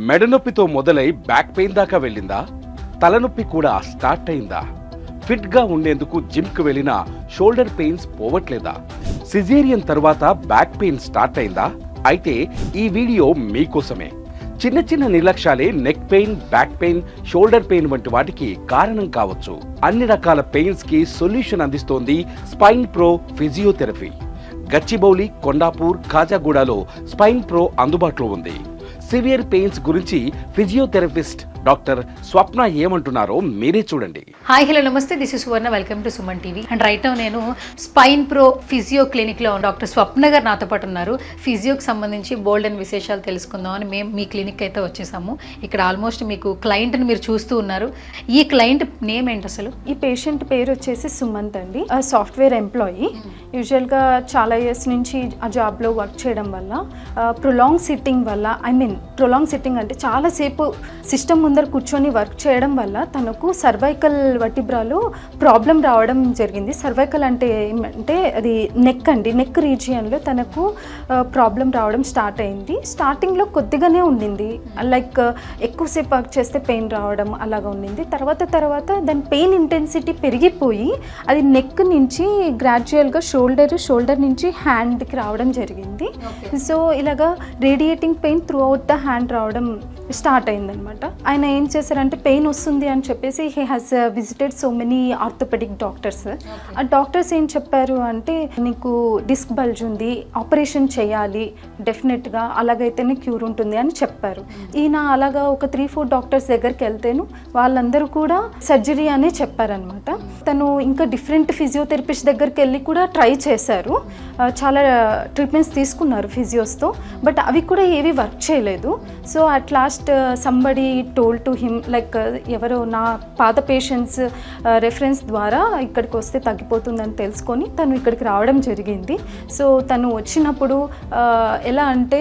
మెడనొప్పితో మొదలై back pain దాకా వెళ్ళిందా? తలనొప్పి కూడా స్టార్ట్ అయిందా? ఫిట్ గా ఉండేందుకు జిమ్ కు వెళ్ళినా షోల్డర్ పెయిన్స్ పోవట్లేదా? సిజేరియన్ తర్వాత బ్యాక్ పెయిన్ స్టార్ట్ అయిందా? అయితే ఈ వీడియో మీకోసమే. చిన్న చిన్న నిర్లక్ష్యాలే neck pain, back pain, shoulder pain వంటి వాటికి కారణం కావచ్చు. అన్ని రకాల పెయిన్స్ కి సొల్యూషన్ అందిస్తోంది spine pro physiotherapy. Gachibowli, Kondapur, కాజాగూడలో స్పైన్ ప్రో అందుబాటులో ఉంది. సివియర్ పెయిన్స్ గురించి ఫిజియోథెరపిస్ట్ డాక్టర్ స్వప్న ఏమంటున్నారో మీరే చూడండి. హాయ్, హలో, నమస్తే. This is Suvarna. Welcome to Suman TV. And right now నేను స్పైన్ ప్రో ఫిజియో క్లినిక్లో డాక్టర్ స్వప్న గారు నాతో పాటు ఉన్నారు. ఫిజియోకి సంబంధించి బోల్డ్ అండ్ విశేషాలు తెలుసుకుందామని మేము మీ క్లినిక్ అయితే వచ్చేసాము. ఇక్కడ ఆల్మోస్ట్ మీకు క్లయింట్ని మీరు చూస్తూ ఉన్నారు. ఈ క్లయింట్ నేమ్ ఏంటి అసలు? ఈ పేషెంట్ పేరు వచ్చేసి సుమంత్ అండి. Software employee. యూజువల్గా చాలా ఇయర్స్ నుంచి ఆ జాబ్లో వర్క్ చేయడం వల్ల ప్రొలాంగ్ సిట్టింగ్ వల్ల, ప్రొలాంగ్ సిట్టింగ్ అంటే చాలాసేపు సిస్టమ్ ముందర కూర్చొని వర్క్ చేయడం వల్ల తనకు సర్వైకల్ వర్టిబ్రాలో ప్రాబ్లం రావడం జరిగింది. సర్వైకల్ అంటే ఏమంటే అది నెక్ అండి. నెక్ రీజియన్లో తనకు ప్రాబ్లం రావడం స్టార్ట్ అయింది. స్టార్టింగ్లో కొద్దిగానే ఉండింది, లైక్ ఎక్కువసేపు వర్క్ చేస్తే పెయిన్ రావడం అలాగా ఉండింది. తర్వాత దాని పెయిన్ ఇంటెన్సిటీ పెరిగిపోయి అది నెక్ నుంచి గ్రాడ్యువల్గా షోల్డర్ నుంచి హ్యాండ్కి రావడం జరిగింది. సో ఇలాగా radiating pain through out the hand రావడం స్టార్ట్ అయిందనమాట. ఆయన ఏం చేశారంటే పెయిన్ వస్తుంది అని చెప్పేసి he has visited so many orthopaedic doctors. ఆ డాక్టర్స్ ఏం చెప్పారు అంటే, నీకు డిస్క్ బల్జ్ ఉంది, ఆపరేషన్ చేయాలి డెఫినెట్గా, అలాగైతేనే క్యూర్ ఉంటుంది అని చెప్పారు. ఈయన అలాగా ఒక 3-4 డాక్టర్స్ దగ్గరికి వెళ్తేను వాళ్ళందరూ కూడా సర్జరీ అనే చెప్పారనమాట. తను ఇంకా డిఫరెంట్ ఫిజియోథెరపిస్ట్ దగ్గరికి వెళ్ళి కూడా ట్రై చేశారు. చాలా ట్రీట్మెంట్స్ తీసుకున్నారు ఫిజియోస్తో, బట్ అవి కూడా ఏవి వర్క్ చేయలేదు. So at last somebody told to him, like ఎవరో నా పాత పేషెంట్స్ రెఫరెన్స్ ద్వారా ఇక్కడికి వస్తే తగ్గిపోతుందని తెలుసుకొని తను ఇక్కడికి రావడం జరిగింది. సో తను వచ్చినప్పుడు ఎలా అంటే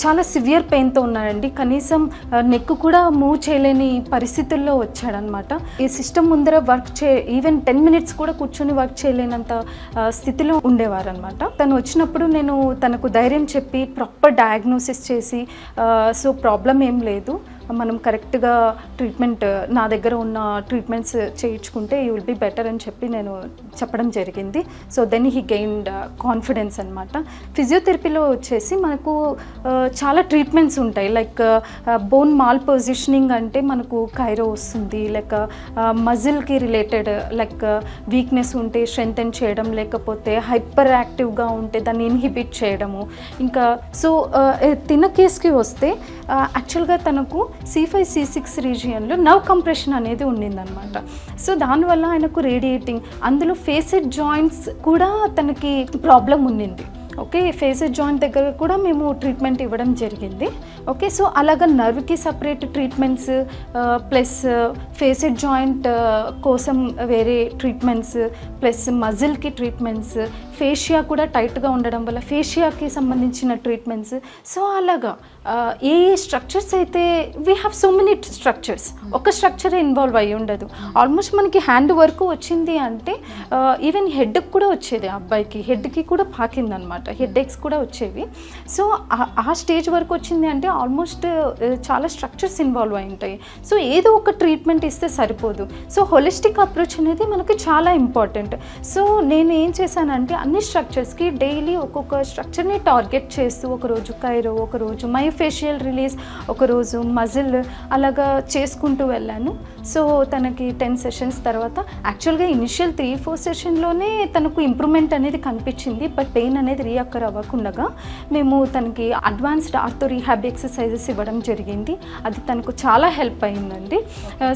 చాలా సివియర్ పెయిన్తో ఉన్నాడండి. కనీసం నెక్ కూడా మూవ్ చేయలేని పరిస్థితుల్లో వచ్చాడనమాట. ఈ సిస్టమ్ ముందర ఈవెన్ 10 minutes కూడా కూర్చొని వర్క్ చేయలేనంత స్థితిలో ఉండేవారనమాట. తను వచ్చినప్పుడు నేను తనకు ధైర్యం చెప్పి ప్రాపర్ డయాగ్నోసిస్ చేసి, సో ప్రాబ్లం ఏం లేదు, మనం కరెక్ట్గా ట్రీట్మెంట్ నా దగ్గర ఉన్న ట్రీట్మెంట్స్ చేయించుకుంటే యూ విల్ బి బెటర్ అని చెప్పి నేను చెప్పడం జరిగింది. So then he gained confidence అనమాట. ఫిజియోథెరపీలో వచ్చేసి మనకు చాలా ట్రీట్మెంట్స్ ఉంటాయి. లైక్ బోన్ మాల్ పొజిషనింగ్ అంటే మనకు కైరో వస్తుంది, లైక్ మజిల్కి రిలేటెడ్, లైక్ వీక్నెస్ ఉంటే స్ట్రెంగ్తెన్ చేయడం, లేకపోతే హైపర్ యాక్టివ్గా ఉంటే దాన్ని ఇన్హిబిట్ చేయడము. ఇంకా సో తిన్న కేసుకి వస్తే యాక్చువల్గా తనకు C5, C6 రీజియన్లో నర్వ్ కంప్రెషన్ అనేది ఉండిందనమాట. సో దానివల్ల ఆయనకు రేడియేటింగ్, అందులో ఫేసెడ్ జాయింట్స్ కూడా తనకి ప్రాబ్లం ఉండింది. ఓకే, ఫేసెడ్ జాయింట్ దగ్గర కూడా మేము ట్రీట్మెంట్ ఇవ్వడం జరిగింది. ఓకే, సో అలాగా నర్వ్కి separate treatments plus facet joint కోసం వేరే ట్రీట్మెంట్స్ ప్లస్ మజిల్కి ట్రీట్మెంట్స్, ఫేషియా కూడా టైట్గా ఉండడం వల్ల ఫేషియాకి సంబంధించిన ట్రీట్మెంట్స్. సో అలాగా ఏ స్ట్రక్చర్స్ అయితే we have so many structures, ఒక స్ట్రక్చరే ఇన్వాల్వ్ అయ్యి ఉండదు. ఆల్మోస్ట్ మనకి హ్యాండ్ వరకు వచ్చింది అంటే ఈవెన్ హెడ్కి కూడా వచ్చేది, అబ్బాయికి హెడ్కి కూడా పాకిందనమాట, హెడ్ ఎక్స్ కూడా వచ్చేవి. సో ఆ స్టేజ్ వరకు వచ్చింది అంటే ఆల్మోస్ట్ చాలా స్ట్రక్చర్స్ ఇన్వాల్వ్ అయి ఉంటాయి. సో ఏదో ఒక ట్రీట్మెంట్ ఇస్తే సరిపోదు. సో హోలిస్టిక్ అప్రోచ్ అనేది మనకి చాలా ఇంపార్టెంట్. సో నేను ఏం చేశానంటే అన్ని స్ట్రక్చర్స్కి డైలీ ఒక్కొక్క స్ట్రక్చర్ని టార్గెట్ చేస్తూ, ఒకరోజు కైరో, ఒకరోజు మై ఫేషియల్ రిలీజ్, ఒకరోజు మజిల్, అలాగా చేసుకుంటూ వెళ్ళాను. సో తనకి 10 sessions తర్వాత యాక్చువల్గా ఇనిషియల్ 3-4 సెషన్లోనే తనకు ఇంప్రూవ్మెంట్ అనేది కనిపించింది. బట్ పెయిన్ అనేది రీఅక్కర్ అవ్వకుండా మేము తనకి అడ్వాన్స్డ్ ఆర్థో రీహాబ్ ఎక్సర్సైజెస్ ఇవ్వడం జరిగింది. అది తనకు చాలా హెల్ప్ అయిందండి.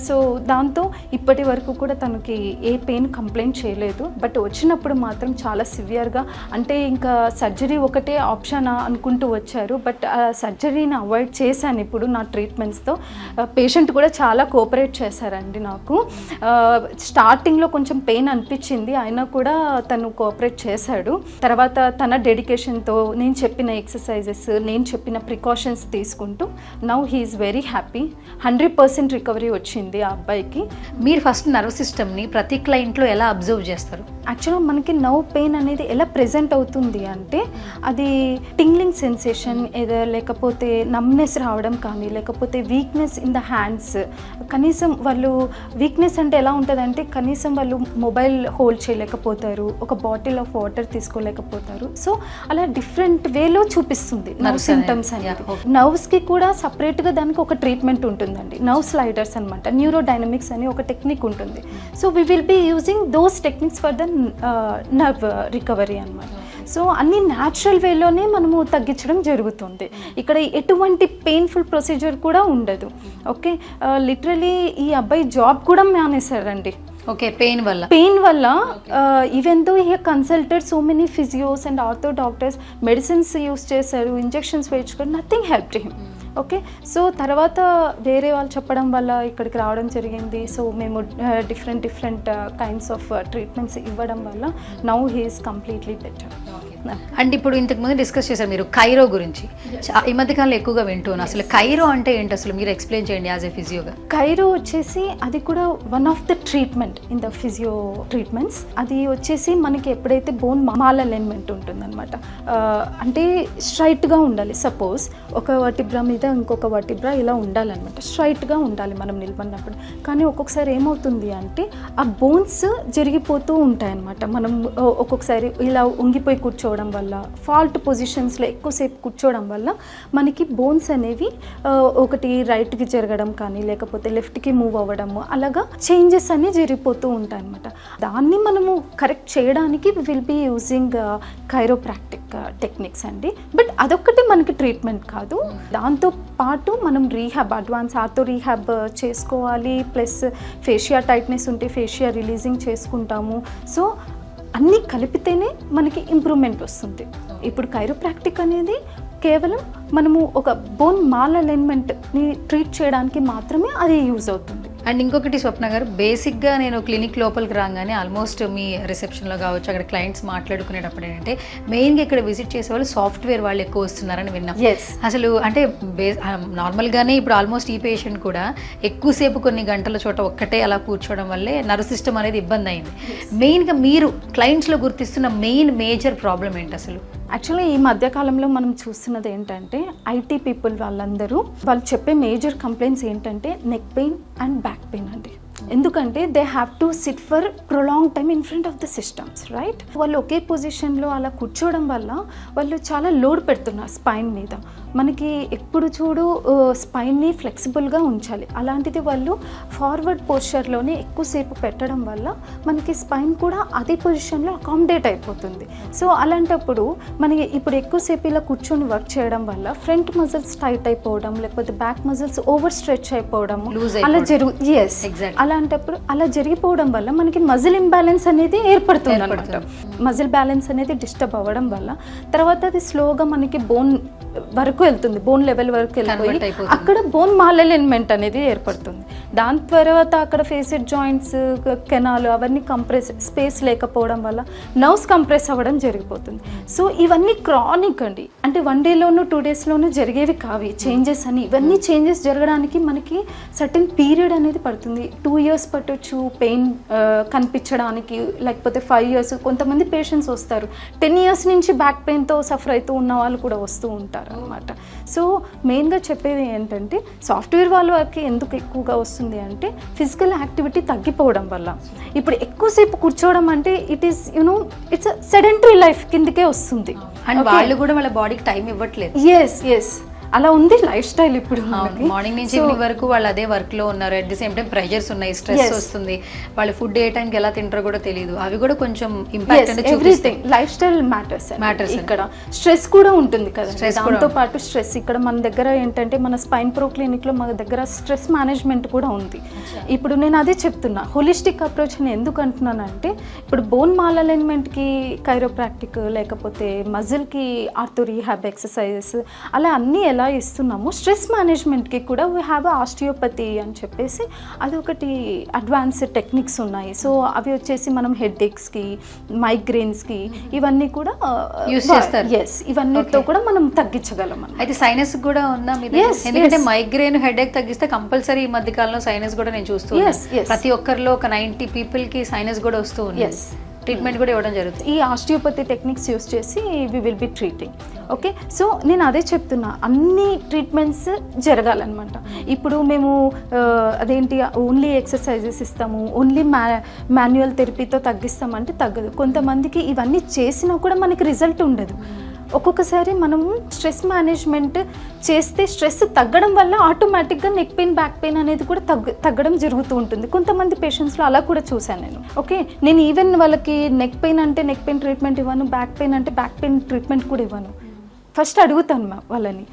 సో దాంతో ఇప్పటి వరకు కూడా తనకి ఏ పెయిన్ కంప్లైంట్ చేయలేదు. బట్ వచ్చినప్పుడు మాత్రం చాలా సివియర్గా, అంటే ఇంకా సర్జరీ ఒకటే ఆప్షన్ అనుకుంటూ వచ్చారు. బట్ సర్జరీని అవాయిడ్ చేశాను ఇప్పుడు నా ట్రీట్మెంట్స్తో. పేషెంట్ కూడా చాలా కోఆపరేట్ చేశారండి నాకు. స్టార్టింగ్లో కొంచెం పెయిన్ అనిపించింది, అయినా కూడా తను కోఆపరేట్ చేశాడు. తర్వాత తన డెడికేషన్తో నేను చెప్పిన ఎక్సర్సైజెస్, నేను చెప్పిన ప్రికాషన్స్ తీసుకుంటూ now he is very happy. 100% recovery వచ్చింది ఆ అబ్బాయికి. మీరు ఫస్ట్ నర్వ్ సిస్టమ్ని ప్రతి క్లయింట్లో ఎలా అబ్జర్వ్ చేస్తారు? యాక్చువల్గా మనకి నర్వ్ పెయిన్ అనేది ఎలా ప్రెజెంట్ అవుతుంది అంటే అది టింగ్లింగ్ సెన్సేషన్ ఏదో లేకపోతే నమ్నెస్ రావడం కానీ లేకపోతే వీక్నెస్ ఇన్ ద హ్యాండ్స్. కనీసం వాళ్ళు వీక్నెస్ అంటే ఎలా ఉంటుందంటే కనీసం వాళ్ళు మొబైల్ హోల్డ్ చేయలేకపోతారు, ఒక బాటిల్ ఆఫ్ వాటర్ తీసుకోలేకపోతారు. సో అలా డిఫరెంట్ వేలో చూపిస్తుంది నర్వ్ సింటమ్స్ అనేది. నర్వ్స్కి కూడా సపరేట్గా దానికి ఒక ట్రీట్మెంట్ ఉంటుందండి, నర్వ్ స్లైడర్స్ అనమాట, న్యూరోడైనమిక్స్ అని ఒక టెక్నిక్ ఉంటుంది. So we will be using those techniques for the nerve recovery అనమాట. సో అన్ని న్యాచురల్ వేలోనే మనము తగ్గించడం జరుగుతుంది. ఇక్కడ ఎటువంటి పెయిన్ఫుల్ ప్రొసీజర్ కూడా ఉండదు. ఓకే, లిటరలీ ఈ అబ్బాయి జాబ్ కూడా మానేశారండి. ఓకే, పెయిన్ వల్ల even though he consulted so many physios and ortho doctors, medicines use చేశారు, ఇంజెక్షన్స్ వేయించుకొని, nothing help him. Okay, so తర్వాత వేరే వాళ్ళు చెప్పడం వల్ల ఇక్కడికి రావడం జరిగింది. సో మేము డిఫరెంట్ కైండ్స్ ఆఫ్ ట్రీట్మెంట్స్ ఇవ్వడం వల్ల now he is completely better. And ఇప్పుడు ఇంతకుముందు డిస్కస్ చేశారు మీరు కైరో గురించి, ఈ మధ్యకాలంలో ఎక్కువగా వింటున్నాను. అసలు కైరో అంటే ఏంటి అసలు మీరు ఎక్స్ప్లెయిన్ చేయండి యాజ్ ఎ ఫిజియోగా. కైరో వచ్చేసి అది కూడా one of the treatment in the physio treatments. అది వచ్చేసి మనకి ఎప్పుడైతే బోన్ మాల్ అలైన్మెంట్ ఉంటుందన్నమాట, అంటే స్ట్రైట్గా ఉండాలి. సపోజ్ ఒక వర్టిబ్రా మీద ఇంకొక వర్టిబ్రా ఇలా ఉండాలన్నమాట, స్ట్రైట్గా ఉండాలి మనం నిలబడినప్పుడు. కానీ ఒక్కొక్కసారి ఏమవుతుంది అంటే ఆ బోన్స్ జరిగిపోతూ ఉంటాయన్నమాట. మనం ఒక్కొక్కసారి ఇలా ఉంగిపోయి కూర్చోవడం వల్ల, ఫాల్ట్ పొజిషన్స్లో ఎక్కువసేపు కూర్చోవడం వల్ల మనకి బోన్స్ అనేవి ఒకటి రైట్కి జరగడం కానీ లేకపోతే లెఫ్ట్కి మూవ్ అవ్వడము, అలాగా చేంజెస్ అన్నీ జరిగిపోతూ ఉంటాయి అన్నమాట. దాన్ని మనము కరెక్ట్ చేయడానికి will be using chiropractic techniques అండి. బట్ అదొక్కటి మనకి ట్రీట్మెంట్ కాదు, దాంతో పాటు మనం రీహాబ్, అడ్వాన్స్ ఆర్థో రీహాబ్ చేసుకోవాలి. ప్లస్ ఫేషియా టైట్నెస్ ఉంటే ఫేషియా రిలీజింగ్ చేసుకుంటాము. సో అన్నీ కలిపితేనే మనకి ఇంప్రూవ్మెంట్ వస్తుంది. ఇప్పుడు కైరోప్రాక్టిక్ అనేది కేవలం మనము ఒక బోన్ మాల్ అలైన్మెంట్ని ట్రీట్ చేయడానికి మాత్రమే అది యూజ్ అవుతుంది. అండ్ ఇంకొకటి స్వప్న గారు, బేసిక్గా నేను క్లినిక్ లోపలికి రాగానే ఆల్మోస్ట్ మీ రిసెప్షన్లో కావచ్చు అక్కడ క్లయింట్స్ మాట్లాడుకునేటప్పుడు ఏంటంటే మెయిన్గా ఇక్కడ విజిట్ చేసే వాళ్ళు సాఫ్ట్వేర్ వాళ్ళు ఎక్కువ వస్తున్నారని విన్నాం. అసలు అంటే నార్మల్గానే ఇప్పుడు ఆల్మోస్ట్ ఈ పేషెంట్ కూడా ఎక్కువసేపు కొన్ని గంటల చోట ఒక్కటే అలా కూర్చోవడం వల్లే నర్వ్ సిస్టమ్ అనేది ఇబ్బంది అయింది. మెయిన్గా మీరు క్లయింట్స్లో గుర్తిస్తున్న మేజర్ ప్రాబ్లం ఏంటి అసలు? యాక్చువల్లీ ఈ మధ్యకాలంలో మనం చూస్తున్నది ఏంటంటే ఐటీ పీపుల్ వాళ్ళు చెప్పే మేజర్ కంప్లైంట్స్ ఏంటంటే neck pain and back pain అండి. ఎందుకంటే they have to SIT for prolong time in front of the systems, right? వాళ్ళు ఒకే పొజిషన్లో అలా కూర్చోవడం వల్ల వాళ్ళు చాలా లోడ్ పెడుతున్నారు స్పైన్ మీద. మనకి ఎప్పుడు చూడు స్పైన్ని ఫ్లెక్సిబుల్గా ఉంచాలి, అలాంటిది వాళ్ళు ఫార్వర్డ్ పోస్చర్లోనే ఎక్కువసేపు పెట్టడం వల్ల మనకి స్పైన్ కూడా అదే పొజిషన్లో అకామిడేట్ అయిపోతుంది. సో అలాంటప్పుడు మనకి ఇప్పుడు ఎక్కువసేపు ఇలా కూర్చొని వర్క్ చేయడం వల్ల ఫ్రంట్ మజిల్స్ టైట్ అయిపోవడం, లేకపోతే బ్యాక్ మజిల్స్ ఓవర్ స్ట్రెచ్ అయిపోవడం అలా అలాంటప్పుడు అలా జరిగిపోవడం వల్ల మనకి మజిల్ ఇంబ్యాలెన్స్ అనేది ఏర్పడుతుంది అనమాట. మజిల్ బ్యాలెన్స్ అనేది డిస్టర్బ్ అవ్వడం వల్ల తర్వాత అది స్లోగా మనకి బోన్ వరకు వెళ్తుంది, బోన్ లెవెల్ వరకు వెళ్ళిపోయి అక్కడ బోన్ మాల్ అలైన్మెంట్ అనేది ఏర్పడుతుంది. దాని తర్వాత అక్కడ ఫేసెడ్ జాయింట్స్, కెనాల్ అవన్నీ స్పేస్ లేకపోవడం వల్ల నర్వ్స్ కంప్రెస్ అవ్వడం జరిగిపోతుంది. సో ఇవన్నీ క్రానిక్ అండి, అంటే 1 డేలోనూ 2 డేస్లోనూ జరిగేవి కావి చేంజెస్ అని. ఇవన్నీ చేంజెస్ జరగడానికి మనకి సర్టెన్ పీరియడ్ అనేది పడుతుంది. 2 years పట్టొచ్చు పెయిన్ కనిపించడానికి, లేకపోతే 5 years. కొంతమంది పేషెంట్స్ వస్తారు 10 years నుంచి బ్యాక్ పెయిన్తో సఫర్ అవుతూ ఉన్న వాళ్ళు కూడా వస్తూ ఉంటారు అనమాట. సో మెయిన్గా చెప్పేది ఏంటంటే సాఫ్ట్వేర్ వాళ్ళకి ఎందుకు ఎక్కువగా వస్తుంది అంటే ఫిజికల్ యాక్టివిటీ తగ్గిపోవడం వల్ల. ఇప్పుడు ఎక్కువసేపు కూర్చోవడం అంటే ఇట్స్ సెడెంటరీ లైఫ్ కిందకే వస్తుంది. అండ్ వాళ్ళు కూడా వాళ్ళ బాడీకి టైం ఇవ్వట్లేదు. ఎస్ అలా ఉంది లైఫ్ స్టైల్. ఇప్పుడు మార్నింగ్ నుంచి ఈవినింగ్ వరకు వాళ్ళు అదే వర్క్ లో ఉన్నారు. At the same time pressures ఉన్నాయి, స్ట్రెస్ వస్తుంది, వాళ్ళు ఫుడ్ ఏ టైంకి ఎలా తింటారో కూడా తెలియదు. అవి కూడా కొంచెం ఇంపాక్ట్ అనేది ఎవ్రీథింగ్ లైఫ్ స్టైల్ మ్యాటర్స్. ఇక్కడ స్ట్రెస్ కూడా ఉంటుంది కదా, దాంతో పాటు స్ట్రెస్. ఇక్కడ మన దగ్గర ఏంటంటే మన స్పైన్ ప్రో క్లినిక్ లో మన దగ్గర స్ట్రెస్ మేనేజ్మెంట్ కూడా ఉంది. ఇప్పుడు నేను అదే చెప్తున్నా, హోలిస్టిక్ అప్రోచ్ అని ఎందుకు అంటున్నానంటే ఇప్పుడు బోన్ మాల్ అలైన్మెంట్ కి కైరోప్రాక్టిక్, లేకపోతే మజిల్ కి ఆర్థో రీహాబ్ ఎక్సర్సైజెస్, అలా అన్ని ఎలా ఇస్తున్నాము, స్ట్రెస్ మేనేజ్మెంట్కి కూడా వీ హ్యావ్ ఆస్టియోపతి అని చెప్పేసి అదొకటి అడ్వాన్స్డ్ టెక్నిక్స్ ఉన్నాయి. సో అవి వచ్చేసి మనం హెడేక్స్కి, మైగ్రేన్స్కి ఇవన్నీ కూడా యూస్ చేస్తారు. ఇవన్నీతో కూడా మనం తగ్గించగలం. అయితే సైనస్ కూడా ఉందా? ఎందుకంటే మైగ్రేన్, హెడేక్ తగ్గిస్తే కంపల్సరీ ఈ మధ్య కాలంలో సైనస్ కూడా నేను చూస్తూ ప్రతి ఒక్కరిలో ఒక 90 people కి సైనస్ కూడా వస్తూ ఉంది. ట్రీట్మెంట్ కూడా ఇవ్వడం జరుగుతుంది. ఈ ఆస్టియోపతి టెక్నిక్స్ యూస్ చేసి we will be treating. Okay, so నేను అదే చెప్తున్నా, అన్ని ట్రీట్మెంట్స్ జరగాలన్నమాట. ఇప్పుడు మేము అదేంటి ఓన్లీ ఎక్సర్సైజెస్ ఇస్తాము, ఓన్లీ మాన్యువల్ థెరపీతో తగ్గిస్తామంటే తగ్గదు. కొంతమందికి ఇవన్నీ చేసినా కూడా మనకి రిజల్ట్ ఉండదు. ఒక్కొక్కసారి మనము స్ట్రెస్ మేనేజ్మెంట్ చేస్తే స్ట్రెస్ తగ్గడం వల్ల ఆటోమేటిక్గా నెక్ పెయిన్, బ్యాక్ పెయిన్ అనేది కూడా తగ్గడం జరుగుతూ ఉంటుంది. కొంతమంది పేషెంట్స్లో అలా కూడా చూశాను నేను. ఓకే, నేను ఈవెన్ వాళ్ళకి నెక్ పెయిన్ అంటే నెక్ పెయిన్ ట్రీట్మెంట్ ఇవ్వను, బ్యాక్ పెయిన్ అంటే బ్యాక్ పెయిన్ ట్రీట్మెంట్ కూడా ఇవ్వను. ఫస్ట్ అడుగుతాను వాళ్ళని,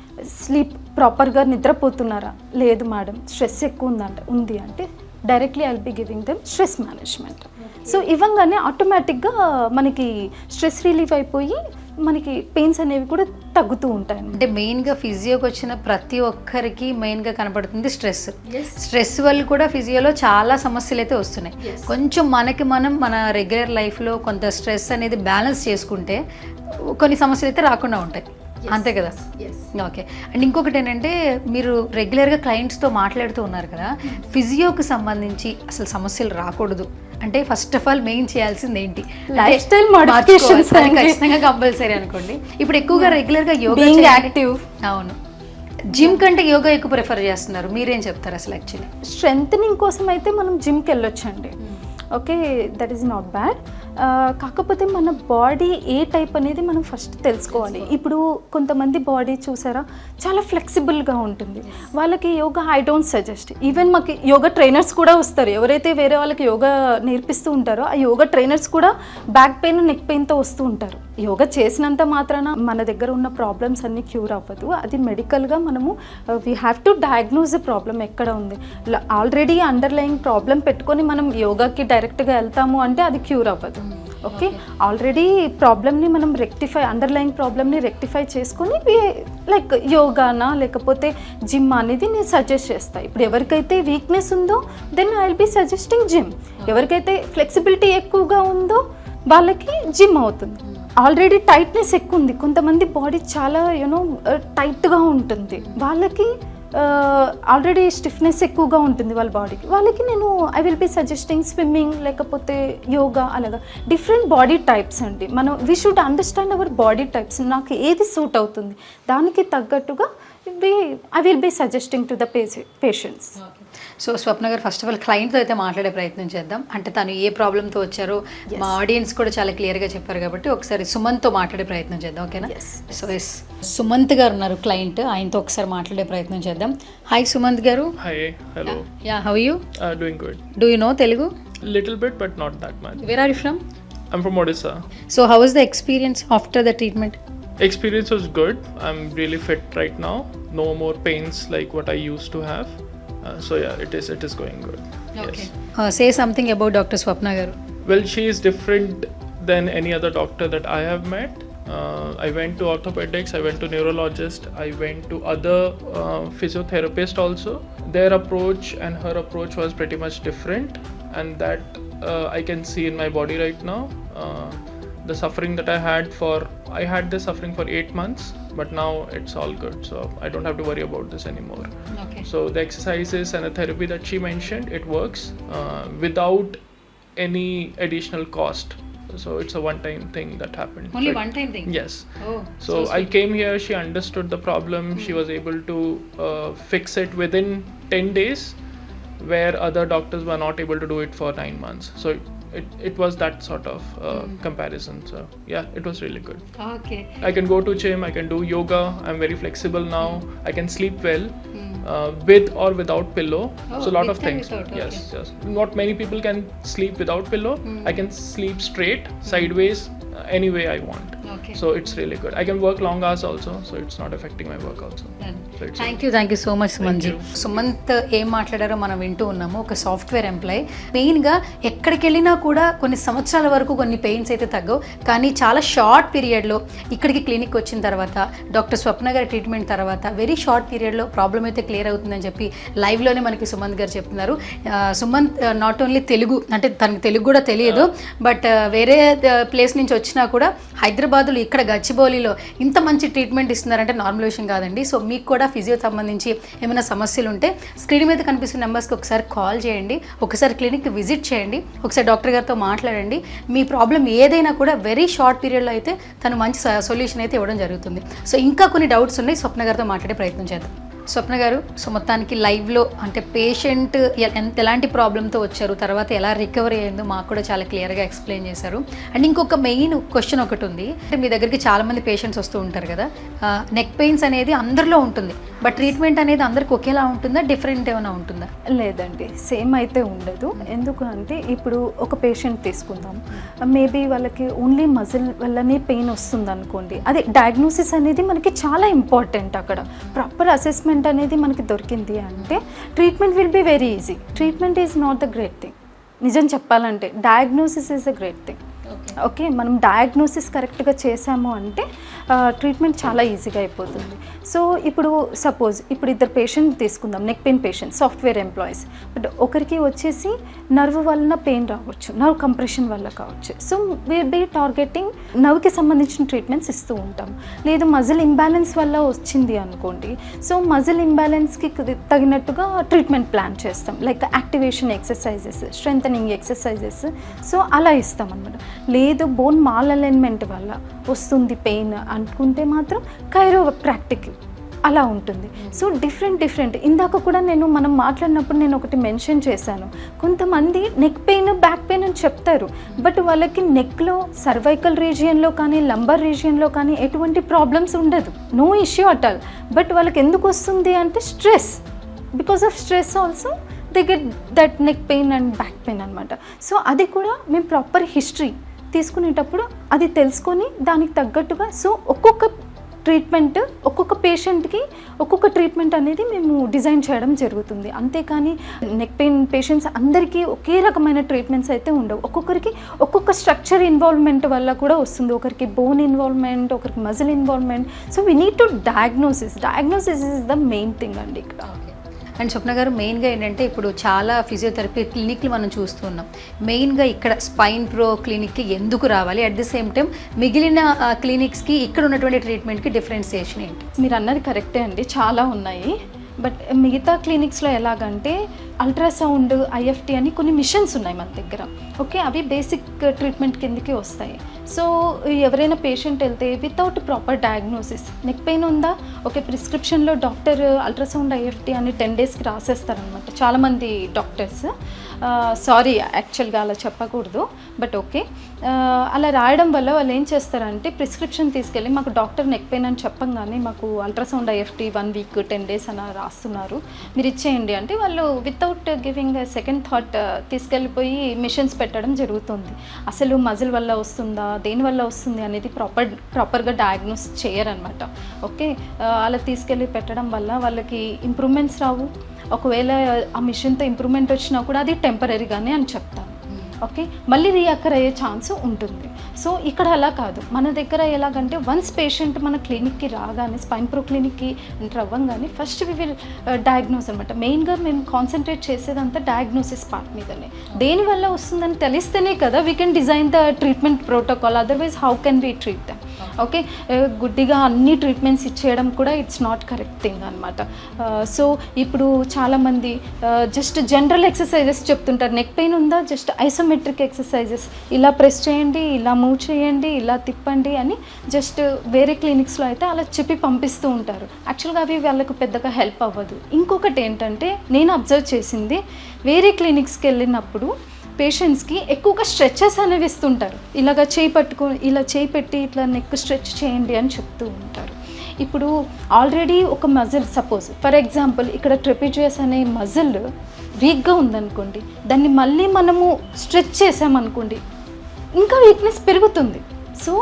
స్లీప్ ప్రాపర్గా నిద్రపోతున్నారా? లేదు మేడం, స్ట్రెస్ ఎక్కువ ఉంది అంటే directly I'll be giving them stress management. So ఇవ్వగానే ఆటోమేటిక్గా మనకి స్ట్రెస్ రిలీఫ్ అయిపోయి మనకి పెయిన్స్ అనేవి కూడా తగ్గుతూ ఉంటాయి. అంటే మెయిన్గా ఫిజియోకి వచ్చిన ప్రతి ఒక్కరికి మెయిన్గా కనపడుతుంది స్ట్రెస్. స్ట్రెస్ వల్ల కూడా ఫిజియోలో చాలా సమస్యలు అయితే వస్తున్నాయి. కొంచెం మనం మన రెగ్యులర్ లైఫ్లో కొంత స్ట్రెస్ అనేది బ్యాలెన్స్ చేసుకుంటే కొన్ని సమస్యలు అయితే రాకుండా ఉంటాయి. అంతే కదా? ఓకే. అండ్ ఇంకొకటి ఏంటంటే, మీరు రెగ్యులర్గా క్లయింట్స్తో మాట్లాడుతూ ఉన్నారు కదా, ఫిజియోకి సంబంధించి అసలు సమస్యలు రాకూడదు అంటే ఫస్ట్ ఆఫ్ ఆల్ మెయిన్ చేయాల్సింది ఏంటి? లైఫ్ స్టైల్ మోడిఫికేషన్స్ ఖచ్చితంగా కంపల్సరీ అనుకోండి. ఇప్పుడు ఎక్కువగా రెగ్యులర్గా యోగా యాక్టివ్. అవును, జిమ్ కంటే యోగా ఎక్కువ ప్రిఫర్ చేస్తున్నారు, మీరేం చెప్తారు అసలు? యాక్చువల్లీ స్ట్రెంథనింగ్ కోసం అయితే మనం జిమ్కి వెళ్ళొచ్చండి. Okay, that is not bad. కాకపోతే మన బాడీ ఏ టైప్ అనేది మనం ఫస్ట్ తెలుసుకోవాలి. ఇప్పుడు కొంతమంది బాడీ చూసారా చాలా ఫ్లెక్సిబుల్గా ఉంటుంది, వాళ్ళకి yoga I don't suggest. Even మాకు యోగా ట్రైనర్స్ కూడా వస్తారు, ఎవరైతే వేరే వాళ్ళకి యోగా నేర్పిస్తూ ఉంటారో ఆ యోగా ట్రైనర్స్ కూడా బ్యాక్ పెయిన్, నెక్ పెయిన్తో వస్తూ ఉంటారు. యోగా చేసినంత మాత్రాన మన దగ్గర ఉన్న ప్రాబ్లమ్స్ అన్నీ క్యూర్ అవ్వదు. అది మెడికల్గా మనము we have to diagnose the problem ఎక్కడ ఉంది. ఆల్రెడీ అండర్లయింగ్ ప్రాబ్లం పెట్టుకొని మనం యోగాకి డైరెక్ట్గా వెళ్తాము అంటే అది క్యూర్ అవ్వదు. ఓకే, ఆల్రెడీ ప్రాబ్లమ్ని మనం అండర్లయింగ్ ప్రాబ్లమ్ని రెక్టిఫై చేసుకొని లైక్ యోగానా లేకపోతే జిమ్ అనేది నేను సజెస్ట్ చేస్తాను. ఇప్పుడు ఎవరికైతే వీక్నెస్ ఉందో then I will be suggesting gym. ఎవరికైతే ఫ్లెక్సిబిలిటీ ఎక్కువగా ఉందో వాళ్ళకి జిమ్ అవుతుంది. ఆల్రెడీ టైట్నెస్ ఎక్కువ ఉంది, కొంతమంది బాడీ చాలా టైట్గా ఉంటుంది, వాళ్ళకి ఆల్రెడీ స్టిఫ్నెస్ ఎక్కువగా ఉంటుంది వాళ్ళ బాడీకి, వాళ్ళకి నేను I will be suggesting swimming లేకపోతే యోగా. అలాగా డిఫరెంట్ బాడీ టైప్స్ అండి. మనం we should understand our body types. నాకు ఏది సూట్ అవుతుంది దానికి తగ్గట్టుగా I will be suggesting to the patients. So Swapna garu, first of all క్లయింట్తో అయితే మాట్లాడే ప్రయత్నం చేద్దాం. అంటే తను ఏ ప్రాబ్లంతో వచ్చారో మా ఆడియన్స్ కూడా చాలా క్లియర్గా చెప్పారు కాబట్టి ఒకసారి సుమంత్తో మాట్లాడే ప్రయత్నం చేద్దాం. ఓకేనా? సో ఎస్, సుమంత్ గారు ఉన్నారు క్లయింట్, ఆయనతో ఒకసారి మాట్లాడే ప్రయత్నం చేద్దాం. హాయ్ సుమంత్ గారు. Hi, hello. Yeah, how you? Doing good. Do you know Telugu? Little bit, but not that much. Where are you from? I'm from Odisha. So how is the experience after the treatment? Experience was good. I'm really fit right now. No more pains like what I used to have. So yeah, it is going good. Okay. Yes. Say something about Dr. Swapna garu. Well, she is different than any other doctor that I have met. I went to orthopedics, I went to neurologist, I went to other physiotherapists also. Their approach and her approach was pretty much different, and that I can see in my body right now. The suffering that I had this suffering for 8 months, but now it's all good, so I don't have to worry about this anymore. Okay. So the exercises and the therapy that she mentioned, it works without any additional cost. So it's a one-time thing that happened. Only one-time thing? Yes. Oh. So I came here, she understood the problem, she was able to fix it within 10 days, where other doctors were not able to do it for 9 months. So it was that sort of comparison. So yeah, it was really good. Okay. I can go to gym, I can do yoga, I'm very flexible now, I can sleep well with or without pillow. So a lot of things. Without, yes, okay. yes. Not many people can sleep without pillow. I can sleep straight, sideways, any way I want. Okay. So it's really good. I can work long hours also, so it's not affecting my work also. So it's thank you so much Sumanth ji. Sumanth ఏం మాట్లాడారో మనం వింటూ ఉన్నాము. ఒక software employee, మెయిన్గా ఎక్కడికి వెళ్ళినా కూడా కొన్ని సంవత్సరాల వరకు కొన్ని పెయిన్స్ అయితే తగ్గవు, కానీ చాలా షార్ట్ పీరియడ్లో ఇక్కడికి క్లినిక్ వచ్చిన తర్వాత డాక్టర్ స్వప్న గారి ట్రీట్మెంట్ తర్వాత వెరీ షార్ట్ పీరియడ్లో ప్రాబ్లం అయితే క్లియర్ అవుతుందని చెప్పి లైవ్లోనే మనకి సుమంత్ గారు చెప్తున్నారు. సుమంత్ నాట్ ఓన్లీ తెలుగు, అంటే తనకి తెలుగు కూడా తెలియదు, బట్ వేరే ప్లేస్ నుంచి వచ్చినా కూడా హైదరాబాద్లో ఇక్కడ గచ్చిబౌలిలో ఇంత మంచి ట్రీట్మెంట్ ఇస్తున్నారంటే నార్మల్ విషయం కాదండి. సో మీకు కూడా ఫిజియో సంబంధించి ఏమైనా సమస్యలు ఉంటే స్క్రీన్ మీద కనిపిస్తున్న నెంబర్స్కి ఒకసారి కాల్ చేయండి, ఒకసారి క్లినిక్ విజిట్ చేయండి, ఒకసారి డాక్టర్ గారితో మాట్లాడండి. మీ ప్రాబ్లం ఏదైనా కూడా వెరీ షార్ట్ పీరియడ్లో అయితే తను మంచి సొల్యూషన్ అయితే ఇవ్వడం జరుగుతుంది. సో ఇంకా కొన్ని డౌట్స్ ఉన్నాయి, స్వప్న గారితో మాట్లాడే ప్రయత్నం చేద్దాం. స్వప్న గారు, సో మొత్తానికి లైవ్లో అంటే పేషెంట్ ఎలాంటి ప్రాబ్లంతో వచ్చారు, తర్వాత ఎలా రికవరీ అయిందో మాకు కూడా చాలా క్లియర్గా ఎక్స్ప్లెయిన్ చేశారు. అండ్ ఇంకొక మెయిన్ క్వశ్చన్ ఒకటి ఉంది, అంటే మీ దగ్గరికి చాలామంది పేషెంట్స్ వస్తూ ఉంటారు కదా, నెక్ పెయిన్స్ అనేది అందరిలో ఉంటుంది, బట్ ట్రీట్మెంట్ అనేది అందరికి ఒకేలా ఉంటుందా, డిఫరెంట్ ఏమైనా ఉంటుందా? లేదండి, సేమ్ అయితే ఉండదు. ఎందుకు అంటే ఇప్పుడు ఒక పేషెంట్ తీసుకుందాం, మేబీ వాళ్ళకి ఓన్లీ మజిల్ వల్లనే పెయిన్ వస్తుంది అనుకోండి, అదే డయాగ్నోసిస్ అనేది మనకి చాలా ఇంపార్టెంట్. అక్కడ ప్రాపర్ అసెస్మెంట్ అనేది మనకి దొరికింది అంటే treatment will be very easy. Treatment is not the great thing. నిజం చెప్పాలంటే diagnosis is a great thing. Okay, మనం డయాగ్నోసిస్ కరెక్ట్గా చేసాము అంటే ట్రీట్మెంట్ చాలా ఈజీగా అయిపోతుంది. సో ఇప్పుడు సపోజ్ ఇప్పుడు ఇద్దరు పేషెంట్ తీసుకుందాం, neck pain patient, software employees. But ఒకరికి వచ్చేసి నర్వ్ వలన పెయిన్ రావచ్చు, నర్వ్ కంప్రెషన్ వల్ల కావచ్చు. సో వీల్ బీ టార్గెటింగ్ నర్వ్కి సంబంధించిన ట్రీట్మెంట్స్ ఇస్తూ ఉంటాం. లేదు మజిల్ ఇంబ్యాలెన్స్ వల్ల వచ్చింది అనుకోండి, సో మజిల్ ఇంబ్యాలెన్స్కి తగినట్టుగా ట్రీట్మెంట్ ప్లాన్ చేస్తాం, like activation exercises, strengthening exercises, so అలా ఇస్తాం అన్నమాట. లేదు బోన్ మాల్ అలైన్మెంట్ వల్ల వస్తుంది పెయిన్ అనుకుంటే మాత్రం కైరోప్రాక్టిక్ అలా ఉంటుంది. సో డిఫరెంట్ ఇందాక కూడా మనం మాట్లాడినప్పుడు నేను ఒకటి మెన్షన్ చేశాను, కొంతమంది నెక్ పెయిన్ బ్యాక్ పెయిన్ అని చెప్తారు, బట్ వాళ్ళకి నెక్లో సర్వైకల్ రీజియన్లో కానీ లంబర్ రీజియన్లో కానీ ఎటువంటి ప్రాబ్లమ్స్ ఉండదు, no issue at all. But వాళ్ళకి ఎందుకు వస్తుంది అంటే stress, because of stress also they get that neck pain and back pain అనమాట. సో అది కూడా మేము ప్రాపర్ హిస్టరీ తీసుకునేటప్పుడు అది తెలుసుకొని దానికి తగ్గట్టుగా సో ఒక్కొక్క ట్రీట్మెంట్ ఒక్కొక్క పేషెంట్కి ఒక్కొక్క ట్రీట్మెంట్ అనేది మేము డిజైన్ చేయడం జరుగుతుంది. అంతేకాని నెక్ పెయిన్ పేషెంట్స్ అందరికీ ఒకే రకమైన ట్రీట్మెంట్స్ అయితే ఉండవు. ఒక్కొక్కరికి ఒక్కొక్క స్ట్రక్చర్ ఇన్వాల్వ్మెంట్ వల్ల కూడా వస్తుంది, ఒకరికి బోన్ ఇన్వాల్వ్మెంట్, ఒకరికి muscle involvement. So we need to diagnosis is the main thing అండి ఇక్కడ. అండ్ స్వప్న గారు, మెయిన్గా ఏంటంటే ఇప్పుడు చాలా ఫిజియోథెరపీ క్లినిక్లు మనం చూస్తున్నాం. మెయిన్గా ఇక్కడ స్పైన్ ప్రో క్లినిక్కి ఎందుకు రావాలి, అట్ ది సేమ్ టైం మిగిలిన క్లినిక్స్కి ఇక్కడ ఉన్నటువంటి ట్రీట్మెంట్కి డిఫరెన్సియేషన్ ఏంటి? మీరు అన్నది కరెక్టే అండి, చాలా ఉన్నాయి. బట్ మిగతా క్లినిక్స్లో ఎలాగంటే అల్ట్రాసౌండ్, ఐఎఫ్టీ అని కొన్ని మిషన్స్ ఉన్నాయి మన దగ్గర. ఓకే, అవి బేసిక్ ట్రీట్మెంట్ కిందకి వస్తాయి. సో ఎవరైనా పేషెంట్ వెళ్తే without proper diagnosis, neck pain ఉందా, ఓకే ప్రిస్క్రిప్షన్లో డాక్టర్ అల్ట్రాసౌండ్, ఐఎఫ్టీ అని 10 డేస్కి రాసేస్తారనమాట చాలామంది డాక్టర్స్. సారీ యాక్చువల్గా అలా చెప్పకూడదు, బట్ ఓకే అలా రాయడం వల్ల వాళ్ళు ఏం చేస్తారంటే ప్రిస్క్రిప్షన్ తీసుకెళ్ళి మాకు డాక్టర్ నెక్ పెయిన్ అని చెప్పంగానే మాకు అల్ట్రాసౌండ్, ఐఎఫ్టీ 1 వీక్ 10 డేస్ అని రాస్తున్నారు, మీరు ఇచ్చేయండి అంటే వాళ్ళు వితౌట్ గివింగ్ సెకండ్ థాట్ తీసుకెళ్ళిపోయి మిషన్స్ పెట్టడం జరుగుతుంది. అసలు మజిల్ వల్ల వస్తుందా, దేని వల్ల వస్తుంది అనేది ప్రాపర్గా డయాగ్నోస్ చేయరనమాట. ఓకే, అలా తీసుకెళ్ళి పెట్టడం వల్ల వాళ్ళకి ఇంప్రూవ్మెంట్స్ రావు. ఒకవేళ ఆ మిషన్తో ఇంప్రూవ్మెంట్ వచ్చినా కూడా అది టెంపరీగానే అని చెప్తాను. ఓకే, మళ్ళీ రీఅక్కర్ అయ్యే ఛాన్స్ ఉంటుంది. సో ఇక్కడ అలా కాదు, మన దగ్గర ఎలాగంటే వన్స్ పేషెంట్ మన క్లినిక్కి రాగానే, స్పైన్ ప్రో క్లినిక్కి ఎంటర్ అవ్వగానే ఫస్ట్ వి విల్ డయాగ్నోస్ అనమాట. మెయిన్గా మేము కాన్సన్ట్రేట్ చేసేదంతా డయాగ్నోసిస్ పార్ట్ మీదనే. దేనివల్ల వస్తుందని తెలిస్తేనే కదా we can design the treatment protocol, otherwise how can we treat them. Okay, గుడ్డిగా అన్ని ట్రీట్మెంట్స్ ఇచ్చేయడం కూడా ఇట్స్ నాట్ కరెక్ట్ థింగ్ అనమాట. సో ఇప్పుడు చాలామంది జస్ట్ జనరల్ ఎక్సర్సైజెస్ చెప్తుంటారు, నెక్ పెయిన్ ఉందా జస్ట్ ఐసోమెట్రిక్ ఎక్సర్సైజెస్, ఇలా ప్రెస్ చేయండి, ఇలా మూవ్ చేయండి, ఇలా తిప్పండి అని జస్ట్ వేరే క్లినిక్స్లో అయితే అలా చెప్పి పంపిస్తూ ఉంటారు. యాక్చువల్గా అవి వాళ్ళకు పెద్దగా హెల్ప్ అవ్వదు. ఇంకొకటి ఏంటంటే నేను అబ్జర్వ్ చేసింది, వేరే క్లినిక్స్కి వెళ్ళినప్పుడు పేషెంట్స్కి ఎక్కువగా స్ట్రెచెస్ అనేవి ఇస్తుంటారు, ఇలాగ చేయి పట్టుకొని ఇలా చేయి పెట్టి ఇట్లా నెక్ స్ట్రెచ్ చేయండి అని చెప్తూ ఉంటారు. ఇప్పుడు ఆల్రెడీ ఒక మజిల్, సపోజ్ ఫర్ ఎగ్జాంపుల్ ఇక్కడ ట్రెపిజియస్ అనే మజిల్ వీక్గా ఉందనుకోండి, దాన్ని మళ్ళీ మనము స్ట్రెచ్ చేసామనుకోండి ఇంకా వీక్నెస్ పెరుగుతుంది. సో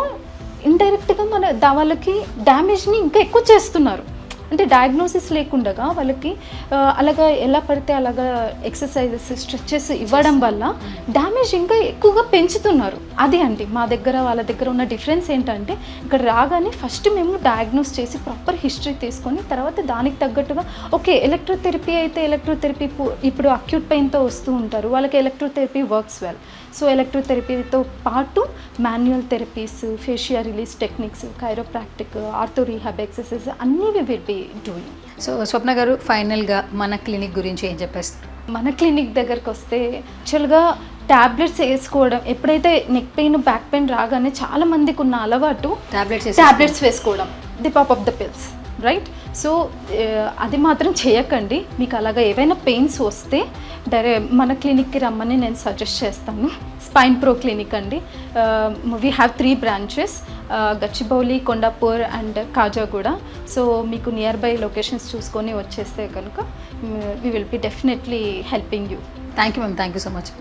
ఇండైరెక్ట్గా వాళ్ళకి డ్యామేజ్ని ఇంకా ఎక్కువ చేస్తున్నారు. అంటే డయాగ్నోసిస్ లేకుండా వాళ్ళకి అలాగా ఎలా పడితే అలాగా ఎక్సర్సైజెస్, స్ట్రెచెస్ ఇవ్వడం వల్ల డ్యామేజ్ ఇంకా ఎక్కువగా పెంచుతున్నారు. అది అండి మా దగ్గర వాళ్ళ దగ్గర ఉన్న డిఫరెన్స్ ఏంటంటే, ఇక్కడ రాగానే ఫస్ట్ మేము డయాగ్నోస్ చేసి ప్రాపర్ హిస్టరీ తీసుకొని తర్వాత దానికి తగ్గట్టుగా ఓకే ఎలక్ట్రోథెరపీ అయితే ఎలక్ట్రోథెరపీ ఇప్పుడు అక్యూట్ పెయిన్తో వస్తూ ఉంటారు, వాళ్ళకి ఎలక్ట్రోథెరపీ వర్క్స్ వెల్. సో ఎలక్ట్రోథెరపీతో పాటు manual therapies, fascia release techniques, chiropractic, ortho rehab exercise అన్నీ we will be doing. So Swapna garu, ఫైనల్గా మన క్లినిక్ గురించి ఏం చెప్పేస్తారు? మన క్లినిక్ దగ్గరకు వస్తే యాక్చువల్గా ట్యాబ్లెట్స్ వేసుకోవడం, ఎప్పుడైతే నెక్ పెయిన్ బ్యాక్ పెయిన్ రాగానే చాలా మందికి ఉన్న అలవాటు ట్యాబ్లెట్స్ వేసుకోవడం, the pop of the pills, right? So అది మాత్రం చేయకండి. మీకు అలాగా ఏవైనా పెయిన్స్ వస్తే మన క్లినిక్కి రమ్మని నేను సజెస్ట్ చేస్తాను. స్పైన్ ప్రో క్లినిక్ అండి. We have 3 branches, Gachibowli, Kondapur and Khajaguda. So మీకు నియర్ బై లొకేషన్స్ చూసుకొని వచ్చేస్తే కనుక we will be definitely helping you. Thank you ma'am, thank you so much.